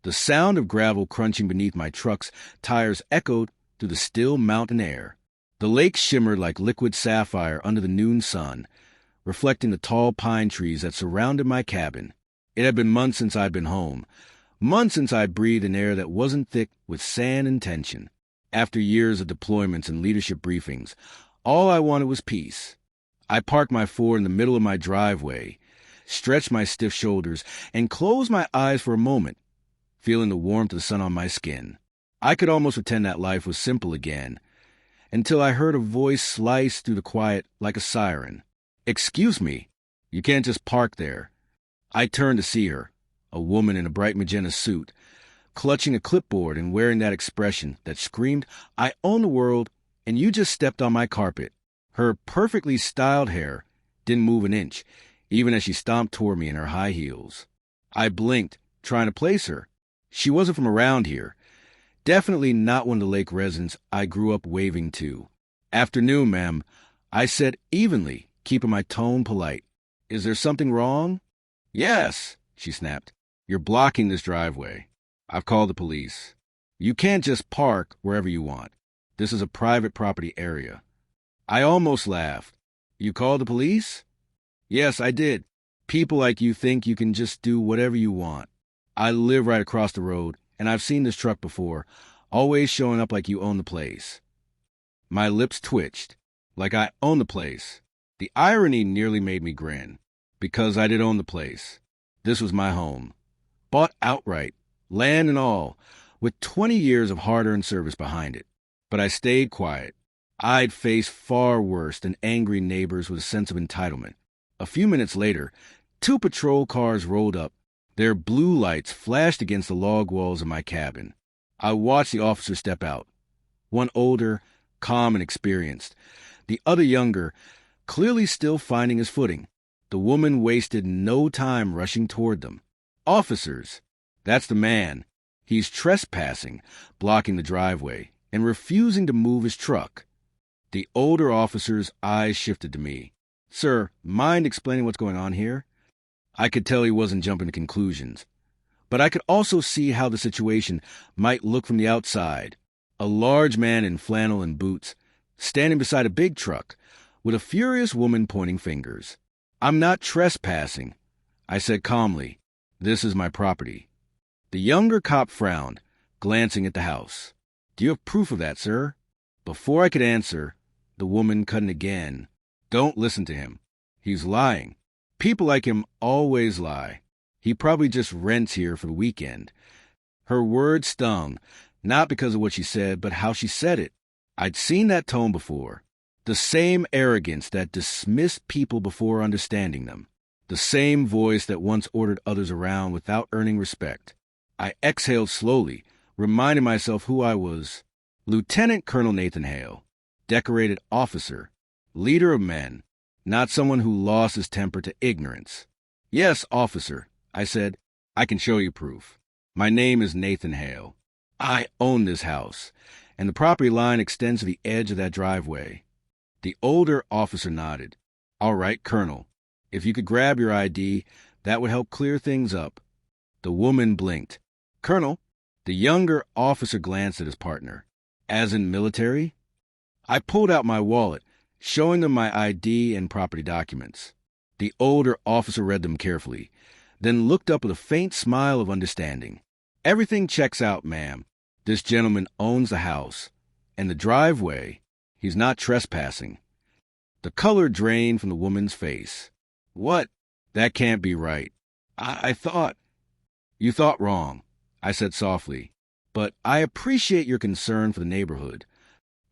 The sound of gravel crunching beneath my truck's tires echoed through the still mountain air. The lake shimmered like liquid sapphire under the noon sun, reflecting the tall pine trees that surrounded my cabin. It had been months since I'd been home, months since I'd breathed an air that wasn't thick with sand and tension. After years of deployments and leadership briefings, all I wanted was peace. I parked my Ford in the middle of my driveway, stretched my stiff shoulders, and closed my eyes for a moment, feeling the warmth of the sun on my skin. I could almost pretend that life was simple again, until I heard a voice slice through the quiet like a siren. "Excuse me, you can't just park there." I turned to see her, a woman in a bright magenta suit, clutching a clipboard and wearing that expression that screamed, "I own the world, and you just stepped on my carpet." Her perfectly styled hair didn't move an inch, even as she stomped toward me in her high heels. I blinked, trying to place her. She wasn't from around here. Definitely not one of the lake residents I grew up waving to. "Afternoon, ma'am," I said evenly, keeping my tone polite. "Is there something wrong?" "Yes," she snapped. "You're blocking this driveway. I've called the police. You can't just park wherever you want. This is a private property area." I almost laughed. "You called the police?" "Yes, I did. People like you think you can just do whatever you want. I live right across the road, and I've seen this truck before, always showing up like you own the place." My lips twitched, like I own the place. The irony nearly made me grin, because I did own the place. This was my home. Bought outright, land and all, with 20 years of hard-earned service behind it. But I stayed quiet. I'd faced far worse than angry neighbors with a sense of entitlement. A few minutes later, 2 patrol cars rolled up. Their blue lights flashed against the log walls of my cabin. I watched the officer step out. One older, calm and experienced. The other younger, clearly still finding his footing. The woman wasted no time rushing toward them. "Officers, that's the man. He's trespassing, blocking the driveway, and refusing to move his truck." The older officer's eyes shifted to me. "Sir, mind explaining what's going on here?" I could tell he wasn't jumping to conclusions, but I could also see how the situation might look from the outside. A large man in flannel and boots, standing beside a big truck, with a furious woman pointing fingers. "I'm not trespassing," I said calmly. "This is my property." The younger cop frowned, glancing at the house. "Do you have proof of that, sir?" Before I could answer, the woman cut in again. "Don't listen to him. He's lying. People like him always lie. He probably just rents here for the weekend." Her words stung, not because of what she said, but how she said it. I'd seen that tone before. The same arrogance that dismissed people before understanding them. The same voice that once ordered others around without earning respect. I exhaled slowly, reminding myself who I was. Lieutenant Colonel Nathan Hale, decorated officer, leader of men, not someone who lost his temper to ignorance. "Yes, officer," I said. "I can show you proof. My name is Nathan Hale. I own this house, and the property line extends to the edge of that driveway." The older officer nodded. "All right, Colonel. If you could grab your ID, that would help clear things up." The woman blinked. "Colonel?" The younger officer glanced at his partner. "As in military?" I pulled out my wallet, showing them my ID and property documents. The older officer read them carefully, then looked up with a faint smile of understanding. "Everything checks out, ma'am. This gentleman owns the house, and the driveway. He's not trespassing." The color drained from the woman's face. "What? That can't be right. I thought—" "You thought wrong," I said softly. "But I appreciate your concern for the neighborhood."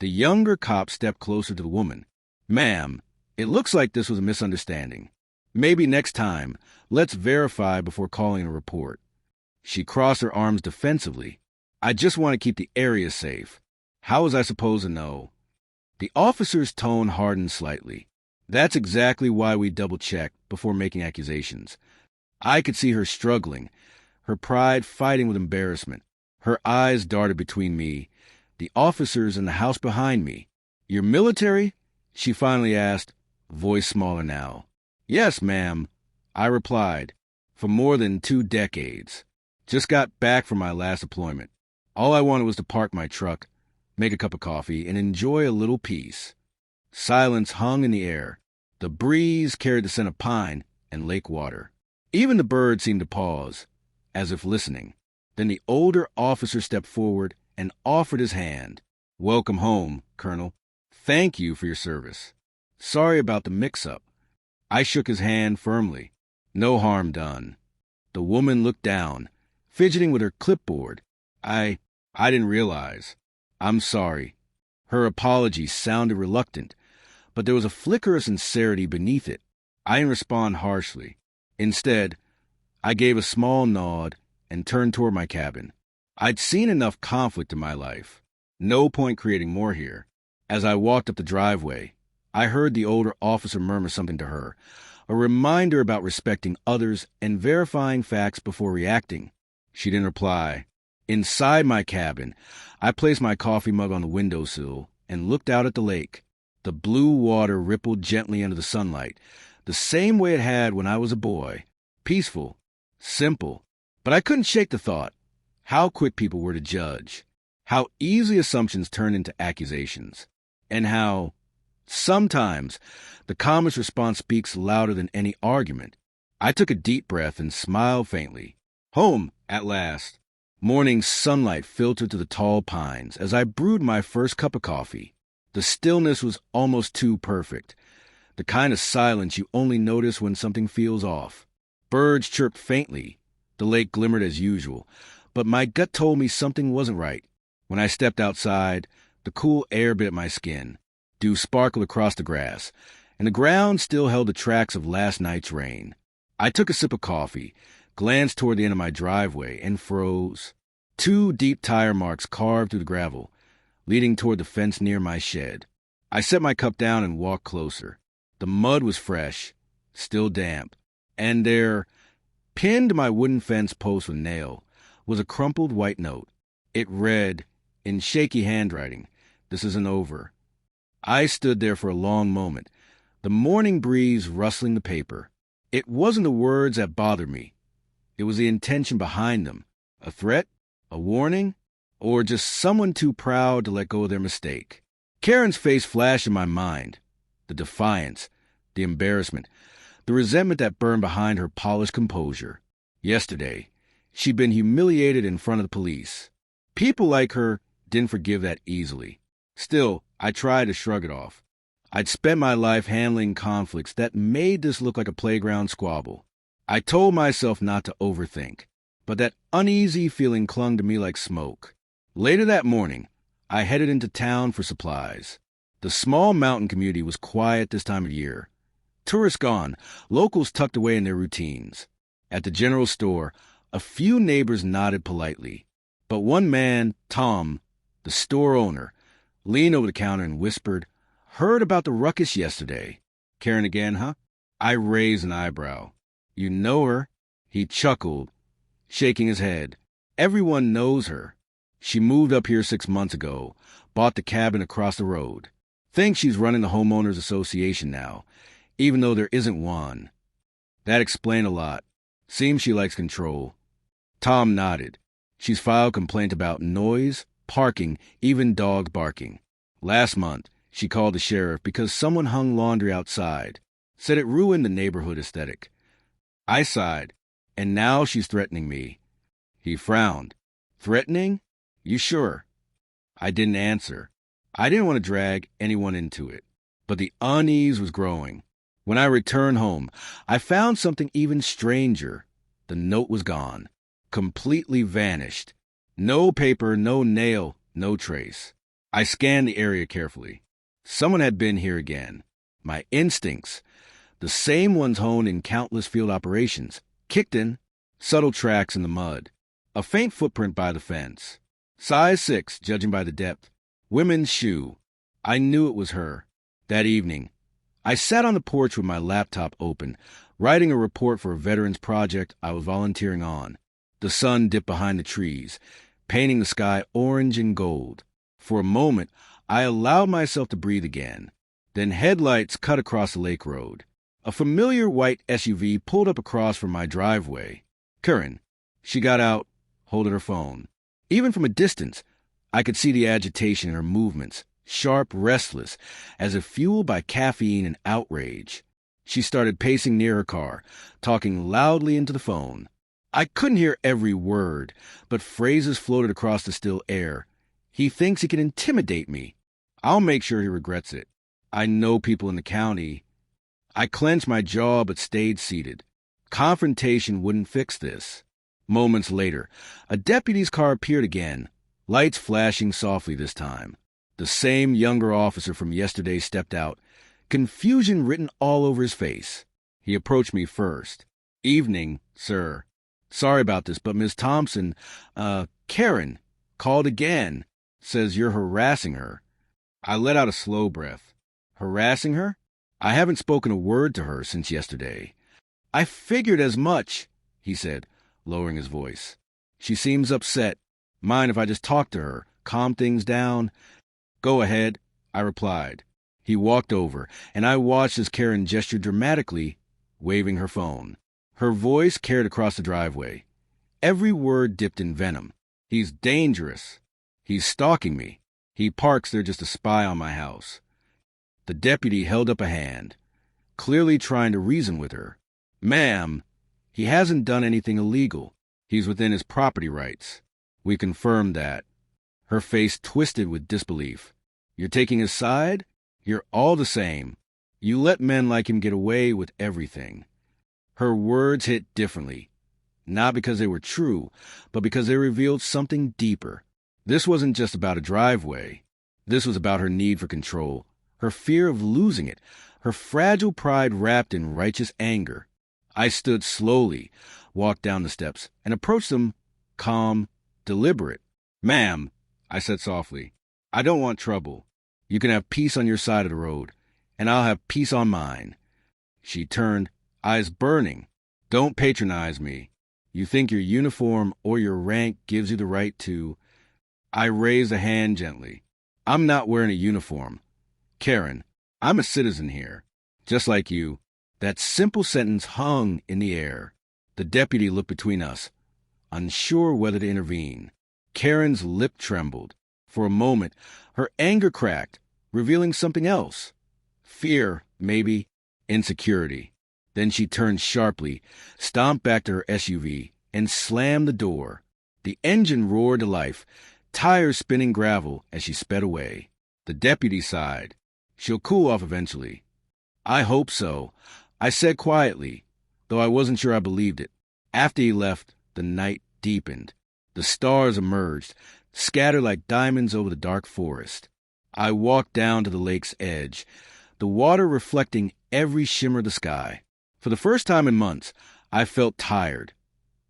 The younger cop stepped closer to the woman. "Ma'am, it looks like this was a misunderstanding. Maybe next time, let's verify before calling a report." She crossed her arms defensively. "I just want to keep the area safe. How was I supposed to know?" The officer's tone hardened slightly. "That's exactly why we double-check before making accusations." I could see her struggling, her pride fighting with embarrassment. Her eyes darted between me, the officers in the house behind me. "You're military?" she finally asked, voice smaller now. "Yes, ma'am," I replied, "for more than 2 decades." Just got back from my last deployment. All I wanted was to park my truck, make a cup of coffee, and enjoy a little peace. Silence hung in the air. The breeze carried the scent of pine and lake water. Even the birds seemed to pause, as if listening. Then the older officer stepped forward and offered his hand. "Welcome home, Colonel. Thank you for your service. Sorry about the mix-up." I shook his hand firmly. "No harm done." The woman looked down, fidgeting with her clipboard. I didn't realize. "I'm sorry." Her apology sounded reluctant, but there was a flicker of sincerity beneath it. I didn't respond harshly. Instead, I gave a small nod and turned toward my cabin. I'd seen enough conflict in my life. No point creating more here. As I walked up the driveway, I heard the older officer murmur something to her, a reminder about respecting others and verifying facts before reacting. She didn't reply. Inside my cabin, I placed my coffee mug on the windowsill and looked out at the lake. The blue water rippled gently under the sunlight, the same way it had when I was a boy. Peaceful, simple. But I couldn't shake the thought how quick people were to judge, how easily assumptions turn into accusations, and how, sometimes, the calmest response speaks louder than any argument. I took a deep breath and smiled faintly. Home, at last. Morning sunlight filtered through the tall pines as I brewed my first cup of coffee. The stillness was almost too perfect, the kind of silence you only notice when something feels off. Birds chirped faintly. The lake glimmered as usual, but my gut told me something wasn't right. When I stepped outside, the cool air bit my skin. Dew sparkled across the grass, and the ground still held the tracks of last night's rain. I took a sip of coffee, glanced toward the end of my driveway, and froze. 2 deep tire marks carved through the gravel, leading toward the fence near my shed. I set my cup down and walked closer. The mud was fresh, still damp, and there, pinned to my wooden fence post with a nail, was a crumpled white note. It read, in shaky handwriting, "This isn't over." I stood there for a long moment, the morning breeze rustling the paper. It wasn't the words that bothered me. It was the intention behind them. A threat? A warning? Or just someone too proud to let go of their mistake? Karen's face flashed in my mind. The defiance, the embarrassment, the resentment that burned behind her polished composure. Yesterday, she'd been humiliated in front of the police. People like her didn't forgive that easily. Still, I tried to shrug it off. I'd spent my life handling conflicts that made this look like a playground squabble. I told myself not to overthink, but that uneasy feeling clung to me like smoke. Later that morning, I headed into town for supplies. The small mountain community was quiet this time of year. Tourists gone, locals tucked away in their routines. At the general store, a few neighbors nodded politely. But one man, Tom, the store owner, leaned over the counter and whispered, "Heard about the ruckus yesterday." "Karen again, huh?" I raised an eyebrow. "You know her?" He chuckled, shaking his head. "Everyone knows her. She moved up here 6 months ago, bought the cabin across the road. Thinks she's running the homeowners association now, even though there isn't one. That explained a lot. Seems she likes control." Tom nodded. "She's filed complaint about noise, parking, even dogs barking. Last month, she called the sheriff because someone hung laundry outside. Said it ruined the neighborhood aesthetic." I sighed. "And now she's threatening me." He frowned. "Threatening? You sure?" I didn't answer. I didn't want to drag anyone into it. But the unease was growing. When I returned home, I found something even stranger. The note was gone. Completely vanished. No paper, no nail, no trace. I scanned the area carefully. Someone had been here again. My instincts, the same ones honed in countless field operations, kicked in. Subtle tracks in the mud. A faint footprint by the fence. Size 6, judging by the depth. Women's shoe. I knew it was her. That evening, I sat on the porch with my laptop open, writing a report for a veterans project I was volunteering on. The sun dipped behind the trees, painting the sky orange and gold. For a moment, I allowed myself to breathe again. Then headlights cut across the lake road. A familiar white SUV pulled up across from my driveway. Curran. She got out, holding her phone. Even from a distance, I could see the agitation in her movements, sharp, restless, as if fueled by caffeine and outrage. She started pacing near her car, talking loudly into the phone. I couldn't hear every word, but phrases floated across the still air. He thinks he can intimidate me. I'll make sure he regrets it. I know people in the county. I clenched my jaw but stayed seated. Confrontation wouldn't fix this. Moments later, a deputy's car appeared again, lights flashing softly this time. The same younger officer from yesterday stepped out, confusion written all over his face. He approached me first. "Evening, sir. Sorry about this, but Miss Thompson, Karen, called again. Says you're harassing her." I let out a slow breath. Harassing her? I haven't spoken a word to her since yesterday. "I figured as much," he said, lowering his voice. "She seems upset. Mind if I just talk to her, calm things down?" "Go ahead," I replied. He walked over, and I watched as Karen gestured dramatically, waving her phone. Her voice carried across the driveway. Every word dipped in venom. "He's dangerous. He's stalking me. He parks there just to spy on my house." The deputy held up a hand, clearly trying to reason with her. "Ma'am, he hasn't done anything illegal. He's within his property rights." We confirmed that. Her face twisted with disbelief. "You're taking his side? You're all the same. You let men like him get away with everything." Her words hit differently, not because they were true, but because they revealed something deeper. This wasn't just about a driveway. This was about her need for control, her fear of losing it, her fragile pride wrapped in righteous anger. I stood slowly, walked down the steps, and approached them, calm, deliberate. "Ma'am," I said softly, "I don't want trouble. You can have peace on your side of the road, and I'll have peace on mine." She turned, eyes burning. "Don't patronize me. You think your uniform or your rank gives you the right to—" I raised a hand gently. "I'm not wearing a uniform. Karen, I'm a citizen here, just like you." That simple sentence hung in the air. The deputy looked between us, unsure whether to intervene. Karen's lip trembled. For a moment, her anger cracked, revealing something else. Fear, maybe, insecurity. Then she turned sharply, stomped back to her SUV, and slammed the door. The engine roared to life, tires spinning gravel as she sped away. The deputy sighed. "She'll cool off eventually." "I hope so," I said quietly, though I wasn't sure I believed it. After he left, the night deepened. The stars emerged, scattered like diamonds over the dark forest. I walked down to the lake's edge, the water reflecting every shimmer of the sky. For the first time in months, I felt tired.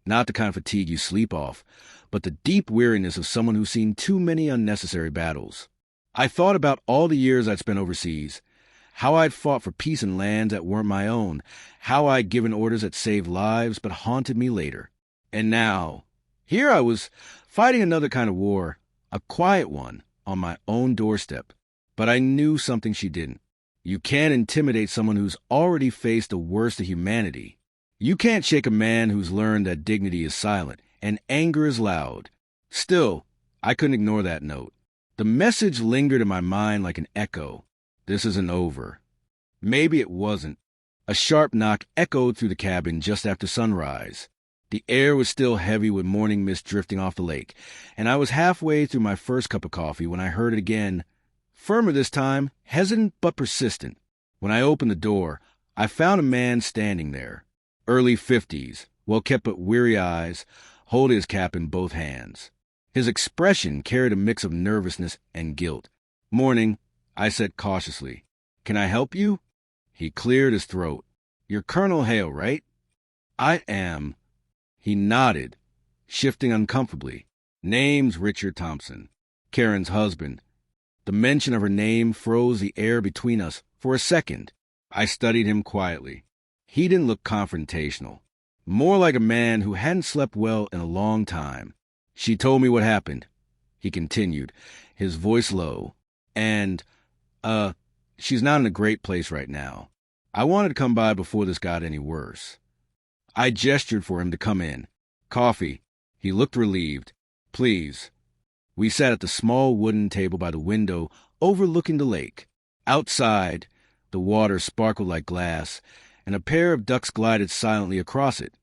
Not the kind of fatigue you sleep off, but the deep weariness of someone who's seen too many unnecessary battles. I thought about all the years I'd spent overseas, how I'd fought for peace in lands that weren't my own, how I'd given orders that saved lives but haunted me later. And now, here I was, fighting another kind of war, a quiet one, on my own doorstep. But I knew something she didn't. You can't intimidate someone who's already faced the worst of humanity. You can't shake a man who's learned that dignity is silent and anger is loud. Still, I couldn't ignore that note. The message lingered in my mind like an echo. This isn't over. Maybe it wasn't. A sharp knock echoed through the cabin just after sunrise. The air was still heavy with morning mist drifting off the lake, and I was halfway through my first cup of coffee when I heard it again. Firmer this time, hesitant but persistent. When I opened the door, I found a man standing there. Early 50s, well-kept but weary eyes, holding his cap in both hands. His expression carried a mix of nervousness and guilt. "Morning," I said cautiously. "Can I help you?" He cleared his throat. "You're Colonel Hale, right?" "I am." He nodded, shifting uncomfortably. "Name's Richard Thompson, Karen's husband." The mention of her name froze the air between us for a second. I studied him quietly. He didn't look confrontational. More like a man who hadn't slept well in a long time. "She told me what happened," he continued, his voice low. "And, she's not in a great place right now. I wanted to come by before this got any worse." I gestured for him to come in. "Coffee," He looked relieved. Please. We sat at the small wooden table by the window overlooking the lake. Outside, the water sparkled like glass, and a pair of ducks glided silently across it.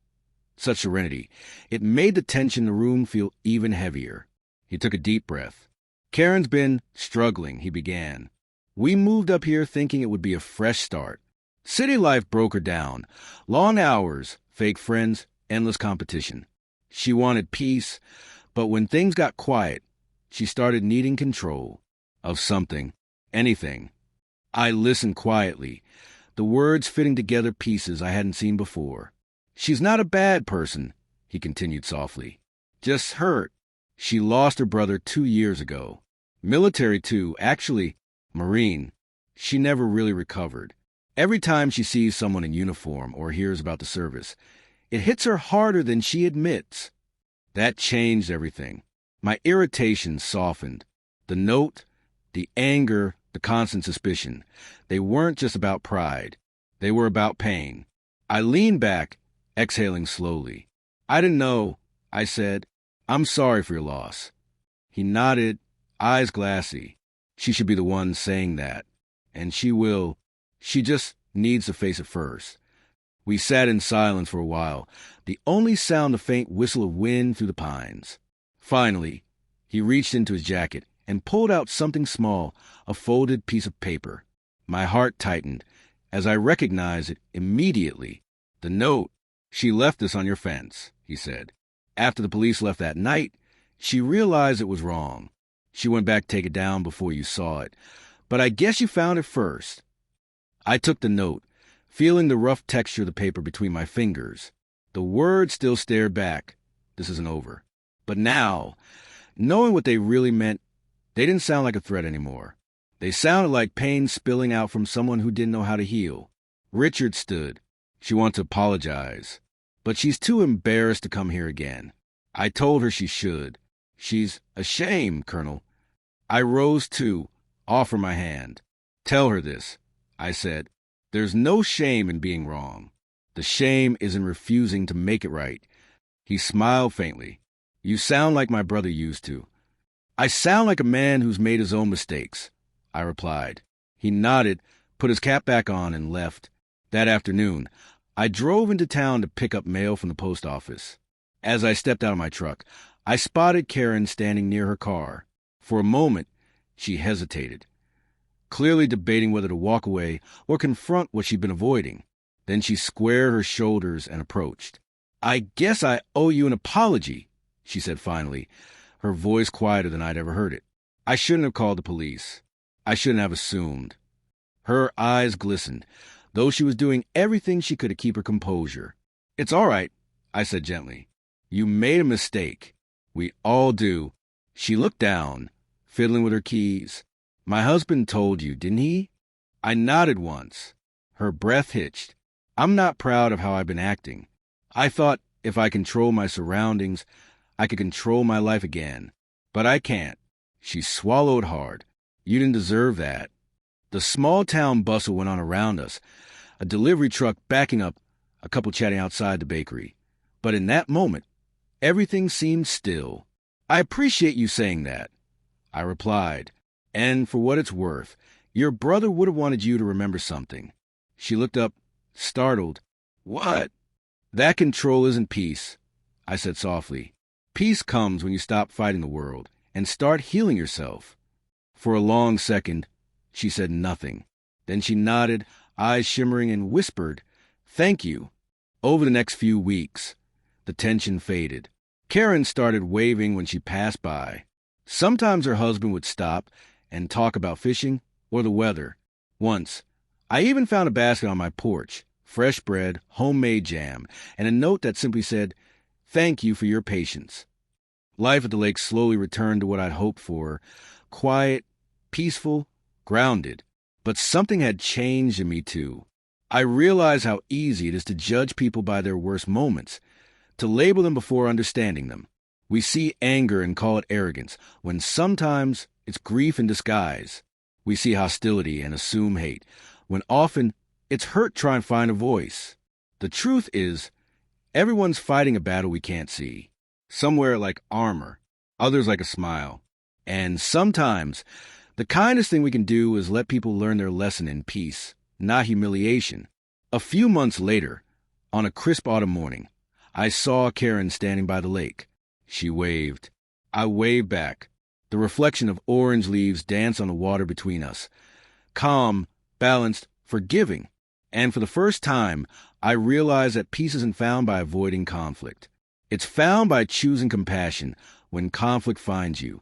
Such serenity. It made the tension in the room feel even heavier. He took a deep breath. Karen's been struggling, he began. We moved up here thinking it would be a fresh start. City life broke her down. Long hours, fake friends, endless competition. She wanted peace, but when things got quiet, she started needing control of something, anything. I listened quietly, the words fitting together pieces I hadn't seen before. She's not a bad person, he continued softly. Just hurt. She lost her brother 2 years ago. Military too, actually, Marine. She never really recovered. Every time she sees someone in uniform or hears about the service, it hits her harder than she admits. That changed everything. My irritation softened. The note, the anger, the constant suspicion, they weren't just about pride. They were about pain. I leaned back, exhaling slowly. I didn't know, I said. I'm sorry for your loss. He nodded, eyes glassy. She should be the one saying that. And she will. She just needs to face it first. We sat in silence for a while, the only sound the faint whistle of wind through the pines. Finally, he reached into his jacket and pulled out something small, a folded piece of paper. My heart tightened as I recognized it immediately. The note. She left this on your fence, he said. After the police left that night, she realized it was wrong. She went back to take it down before you saw it. But I guess you found it first. I took the note, feeling the rough texture of the paper between my fingers. The words still stared back. This isn't over. But now, knowing what they really meant, they didn't sound like a threat anymore. They sounded like pain spilling out from someone who didn't know how to heal. Richard stood. She wanted to apologize, but she's too embarrassed to come here again. I told her she should. She's ashamed, Colonel. I rose too, offer my hand. Tell her this, I said. There's no shame in being wrong. The shame is in refusing to make it right. He smiled faintly. You sound like my brother used to. I sound like a man who's made his own mistakes, I replied. He nodded, put his cap back on, and left. That afternoon, I drove into town to pick up mail from the post office. As I stepped out of my truck, I spotted Karen standing near her car. For a moment, she hesitated, clearly debating whether to walk away or confront what she'd been avoiding. Then she squared her shoulders and approached. I guess I owe you an apology, she said finally, her voice quieter than I'd ever heard it. I shouldn't have called the police. I shouldn't have assumed. Her eyes glistened, though she was doing everything she could to keep her composure. It's all right, I said gently. You made a mistake. We all do. She looked down, fiddling with her keys. My husband told you, didn't he? I nodded once. Her breath hitched. I'm not proud of how I've been acting. I thought if I control my surroundings, I could control my life again. But I can't. She swallowed hard. You didn't deserve that. The small-town bustle went on around us, a delivery truck backing up, a couple chatting outside the bakery. But in that moment, everything seemed still. I appreciate you saying that, I replied. And for what it's worth, your brother would have wanted you to remember something. She looked up, startled. What? That control isn't peace, I said softly. Peace comes when you stop fighting the world and start healing yourself. For a long second, she said nothing. Then she nodded, eyes shimmering, and whispered, Thank you. Over the next few weeks, the tension faded. Karen started waving when she passed by. Sometimes her husband would stop and talk about fishing or the weather. Once, I even found a basket on my porch, fresh bread, homemade jam, and a note that simply said, Thank you for your patience. Life at the lake slowly returned to what I'd hoped for, quiet, peaceful, grounded. But something had changed in me, too. I realized how easy it is to judge people by their worst moments, to label them before understanding them. We see anger and call it arrogance, when sometimes it's grief in disguise. We see hostility and assume hate, when often it's hurt trying to find a voice. The truth is, everyone's fighting a battle we can't see. Some wear it like armor, others like a smile. And sometimes, the kindest thing we can do is let people learn their lesson in peace, not humiliation. A few months later, on a crisp autumn morning, I saw Karen standing by the lake. She waved. I waved back. The reflection of orange leaves danced on the water between us. Calm, balanced, forgiving. And for the first time, I realized that peace isn't found by avoiding conflict. It's found by choosing compassion when conflict finds you.